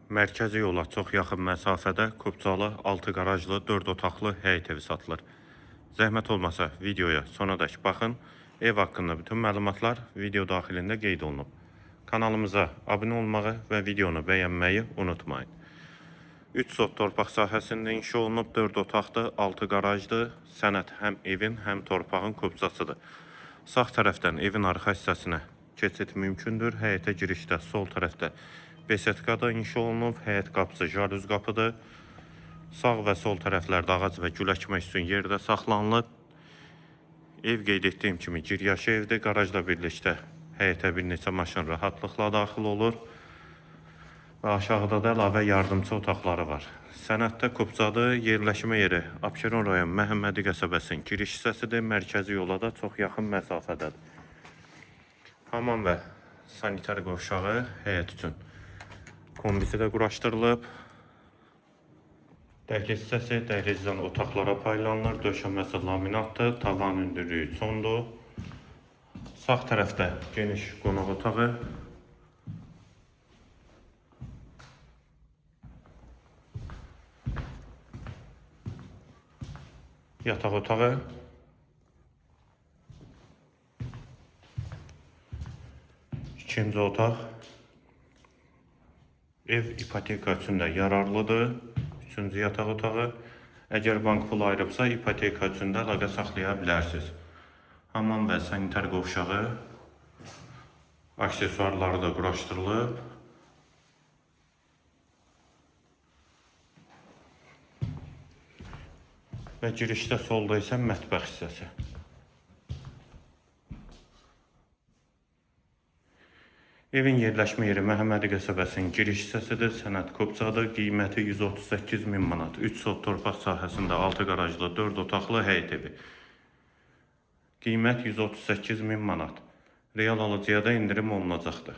Mərkəzi yola çox yaxın məsafədə Kupçalı 6 qarajlı 4 otaqlı həyət evi satılır. Zəhmət olmasa videoya sonadək baxın. Ev haqqında bütün məlumatlar video daxilində qeyd olunub. Kanalımıza abunə olmağı və videonu bəyənməyi unutmayın. 3 sot torpaq sahəsində inşa olunub 4 otaqlı 6 qarajlı sənəd həm evin, həm torpağın Kupçasıdır. Sağ tərəfdən evin arxa hissəsinə keçid mümkündür. Həyətə girişdə sol tərəfdə besetkada inşa olunub, həyət qapısı jalüz qapıdır. Sağ və sol tərəflərdə ağac və gül əkmək üçün yerdə saxlanılıb. Ev qeyd etdiyim kimi giryaşı evdir. Qarajla birlikdə həyətə bir neçə maşın rahatlıqla daxil olur. Və aşağıda da əlavə yardımçı otaqları var. Sənəddə Kupçadır, yerləşmə yeri Abşeron rayon Məhəmmədi qəsəbəsinin giriş hissəsidir. Mərkəzi yola da çox yaxın məsafədədir. Hamam və sanitar qovşağı həyət üçün kombisi də quraşdırılıb. Dəhliz hissəsi dəhlizdən otaqlara paylanılır. Döşəməsi laminatdır. Tavan hündürlüyü çondur. Sağ tərəfdə geniş qonaq otağı. Yataq otağı. İkinci otaq. Ev ipoteka üçün də yararlıdır. Üçüncü yataq otağı. Əgər bank pul ayırıbsa, ipoteka üçün də əlaqə saxlaya bilərsiniz. Hamam və sanitar qovşağı. Aksesuarları da quraşdırılıb. Və girişdə solda isə mətbəx hissəsi. Evin yerləşmə yeri Məhəmmədi qəsəbəsinin giriş hissəsidir. Sənəd Kupçadır. Qiyməti 138.000 manat. 3 sot torpaq sahəsində 6 qarajlı 4 otaqlı həyət evi. Qiymət 138.000 manat. Real alıcıya da indirim olunacaqdır.